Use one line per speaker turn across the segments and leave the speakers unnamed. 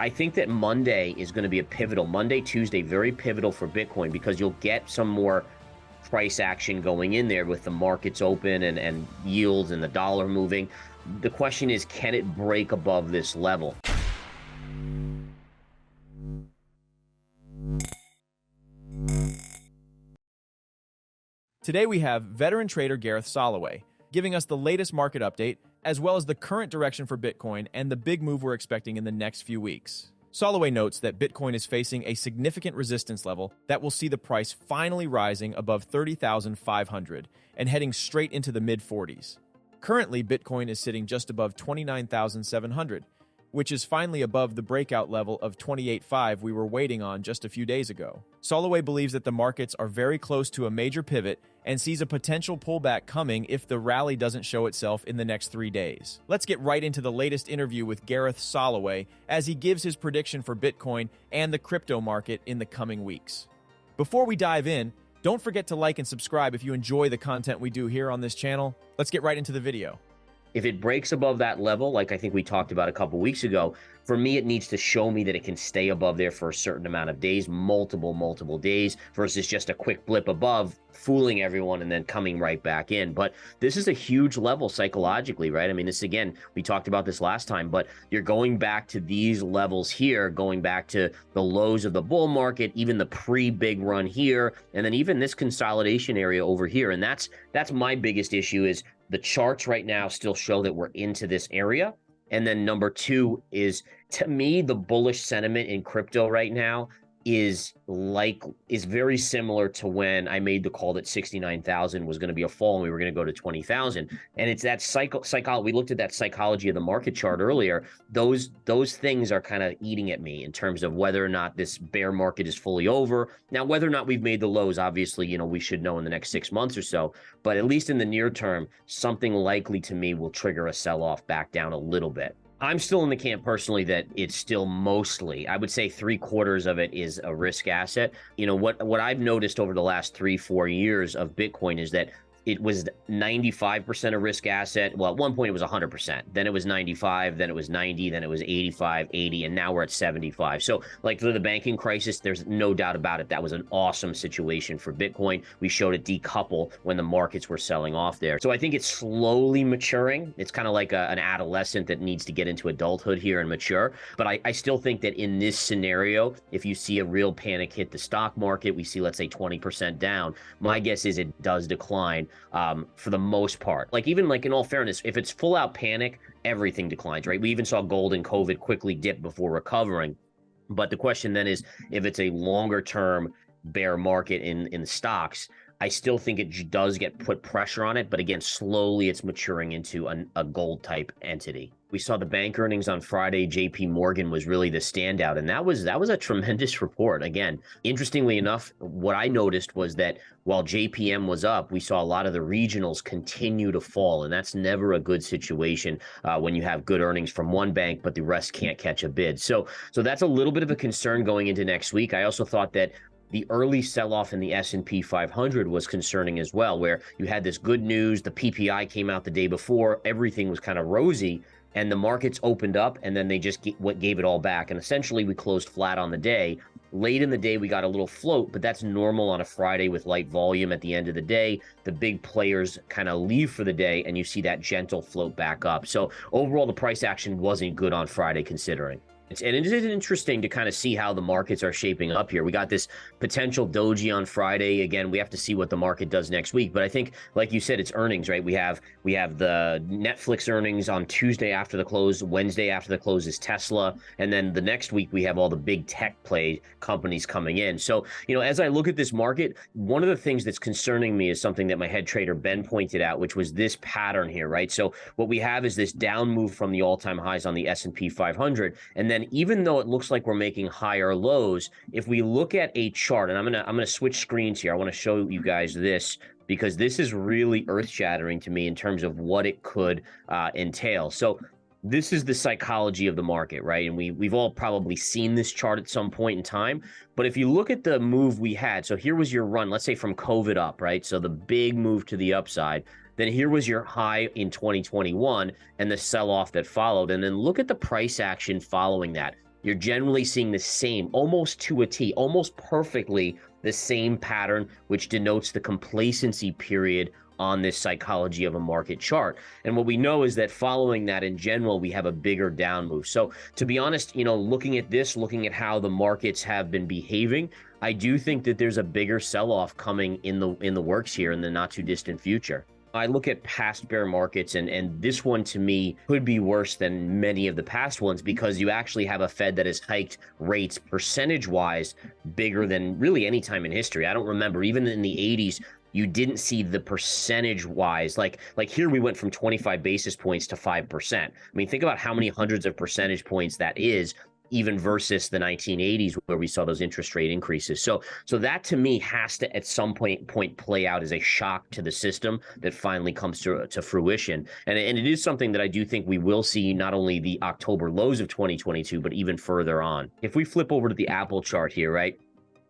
I think that Monday is going to be a pivotal, Monday, Tuesday, very pivotal for Bitcoin because you'll get some more price action going in there with the markets open and yields and the dollar moving. The question is, can it break above this level?
Today we have veteran trader Gareth Soloway giving us the latest market update, as well as the current direction for Bitcoin and the big move we're expecting in the next few weeks. Soloway notes that Bitcoin is facing a significant resistance level that will see the price finally rising above 30,500 and heading straight into the mid-40s. Currently, Bitcoin is sitting just above 29,700, which is finally above the breakout level of 28.5 we were waiting on just a few days ago. Soloway believes that the markets are very close to a major pivot and sees a potential pullback coming if the rally doesn't show itself in the next 3 days. Let's get right into the latest interview with Gareth Soloway as he gives his prediction for Bitcoin and the crypto market in the coming weeks. Before we dive in, don't forget to like and subscribe if you enjoy the content we do here on this channel. Let's get right into the video.
If it breaks above that level, like I think we talked about a couple weeks ago, for me, it needs to show me that it can stay above there for a certain amount of days, multiple days, versus just a quick blip above, fooling everyone and then coming right back in. But this is a huge level psychologically, right? I mean, this, again, we talked about this last time, but you're going back to these levels here, going back to the lows of the bull market, even the pre-big run here, and then even this consolidation area over here. And that's my biggest issue is the charts right now still show that we're into this area. And then number two is, to me, the bullish sentiment in crypto right now is very similar to when I made the call that 69,000 was going to be a fall and we were going to go to 20,000. And it's that psychology. We looked at that psychology of the market chart earlier. Those things are kind of eating at me in terms of whether or not this bear market is fully over. Now, whether or not we've made the lows, obviously, we should know in the next 6 months or so. But at least in the near term, something likely to me will trigger a sell-off back down a little bit. I'm still in the camp personally that it's still mostly, I would say 3/4 of it is a risk asset. What I've noticed over the last 3-4 years of Bitcoin is that it was 95% a risk asset. Well, at one point it was 100%. Then it was 95, then it was 90, then it was 85, 80, and now we're at 75. So like for the banking crisis, there's no doubt about it. That was an awesome situation for Bitcoin. We showed it decouple when the markets were selling off there. So I think it's slowly maturing. It's kind of like an adolescent that needs to get into adulthood here and mature. But I still think that in this scenario, if you see a real panic hit the stock market, we see, let's say 20% down, my guess is it does decline. For the most part. Like even like in all fairness, if it's full out panic, everything declines, right? We even saw gold and COVID quickly dip before recovering. But the question then is, if it's a longer term bear market in stocks, I still think it does put pressure on it. But again, slowly it's maturing into a gold type entity. We saw the bank earnings on Friday. JP Morgan was really the standout, and that was a tremendous report. Again, interestingly enough, what I noticed was that while JPM was up, we saw a lot of the regionals continue to fall, and that's never a good situation when you have good earnings from one bank, but the rest can't catch a bid. So that's a little bit of a concern going into next week. I also thought that the early sell-off in the S&P 500 was concerning as well, where you had this good news, the PPI came out the day before, everything was kind of rosy, and the markets opened up, and then they just gave it all back. And essentially, we closed flat on the day. Late in the day, we got a little float, but that's normal on a Friday with light volume. At the end of the day, the big players kind of leave for the day, and you see that gentle float back up. So overall, the price action wasn't good on Friday considering. And it is interesting to kind of see how the markets are shaping up here. We got this potential doji on Friday. Again, we have to see what the market does next week. But I think, like you said, it's earnings, right? We have the Netflix earnings on Tuesday after the close. Wednesday after the close is Tesla. And then the next week, we have all the big tech play companies coming in. So, as I look at this market, one of the things that's concerning me is something that my head trader, Ben, pointed out, which was this pattern here, right? So what we have is this down move from the all-time highs on the S&P 500. And then even though it looks like we're making higher lows, if we look at a chart, and I'm gonna switch screens here. I want to show you guys this because this is really earth-shattering to me in terms of what it could entail. So this is the psychology of the market, right? And we've all probably seen this chart at some point in time. But if you look at the move we had, so here was your run, let's say from COVID up, right? So the big move to the upside. Then here was your high in 2021 and the sell-off that followed. And then look at the price action following that. you're generally seeing the same, almost to a T, almost perfectly the same pattern, which denotes the complacency period on this psychology of a market chart. And what we know is that following that, in general, we have a bigger down move. So to be honest, looking at this, looking at how the markets have been behaving, I do think that there's a bigger sell-off coming in the works here in the not too distant future. I look at past bear markets, and this one to me could be worse than many of the past ones, because you actually have a Fed that has hiked rates percentage-wise bigger than really any time in history. I don't remember, even in the 80s, you didn't see the percentage-wise. Like here we went from 25 basis points to 5%. I mean, think about how many hundreds of percentage points that is, even versus the 1980s where we saw those interest rate increases. So that to me has to at some point play out as a shock to the system that finally comes to fruition. And it is something that I do think we will see not only the October lows of 2022, but even further on. If we flip over to the Apple chart here, right?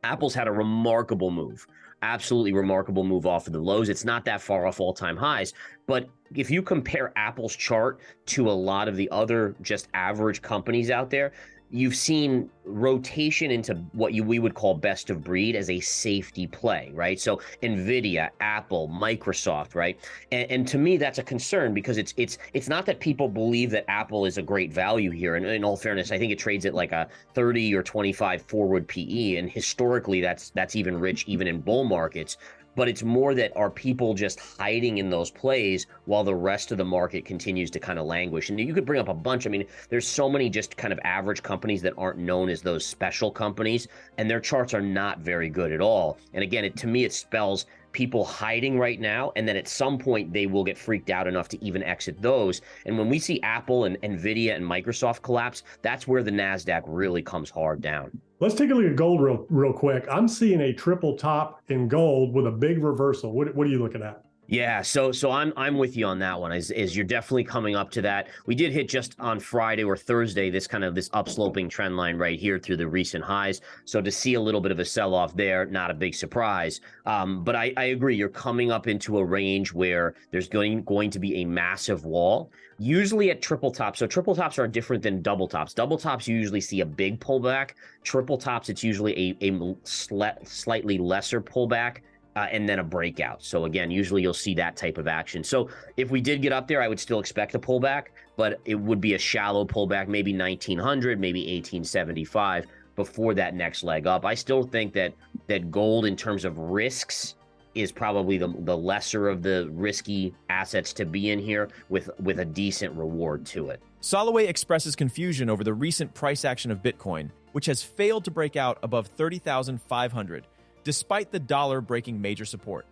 Apple's had a remarkable move. Absolutely remarkable move off of the lows. It's not that far off all-time highs, but if you compare Apple's chart to a lot of the other just average companies out there, you've seen rotation into what we would call best of breed as a safety play, right? So Nvidia, Apple, Microsoft, right? And to me, that's a concern, because it's not that people believe that Apple is a great value here. And in all fairness, I think it trades at like a 30 or 25 forward PE, and historically, that's even rich even in bull markets. But it's more that are people just hiding in those plays while the rest of the market continues to kind of languish. And you could bring up a bunch. I mean, there's so many just kind of average companies that aren't known as those special companies, and their charts are not very good at all. And again, to me, it spells people hiding right now, and then at some point they will get freaked out enough to even exit those. And when we see Apple and Nvidia and Microsoft collapse, that's where the NASDAQ really comes hard down.
Let's take a look at gold real quick. I'm seeing a triple top in gold with a big reversal. What are you looking at?
Yeah, so I'm with you on that one. Is you're definitely coming up to that. We did hit just on Friday or Thursday this upsloping trend line right here through the recent highs. So to see a little bit of a sell-off there, not a big surprise. But I agree, you're coming up into a range where there's going to be a massive wall. Usually at triple tops. So triple tops are different than double tops. Double tops, you usually see a big pullback. Triple tops, it's usually a slightly lesser pullback. And then a breakout. So again, usually you'll see that type of action. So if we did get up there, I would still expect a pullback, but it would be a shallow pullback, maybe 1900, maybe 1875 before that next leg up. I still think that gold in terms of risks is probably the lesser of the risky assets to be in here with a decent reward to it.
Soloway expresses confusion over the recent price action of Bitcoin, which has failed to break out above 30,500. Despite the dollar breaking major support.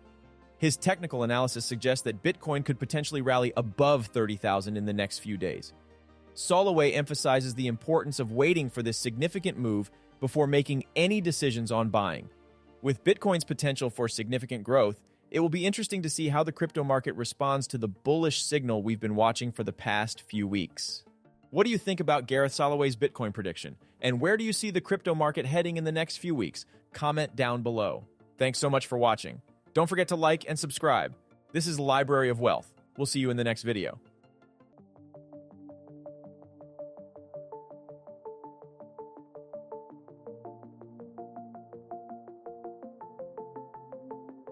His technical analysis suggests that Bitcoin could potentially rally above 30,000 in the next few days. Soloway emphasizes the importance of waiting for this significant move before making any decisions on buying. With Bitcoin's potential for significant growth, it will be interesting to see how the crypto market responds to the bullish signal we've been watching for the past few weeks. What do you think about Gareth Soloway's Bitcoin prediction? And where do you see the crypto market heading in the next few weeks? Comment down below. Thanks so much for watching. Don't forget to like and subscribe. This is Library of Wealth. We'll see you in the next video.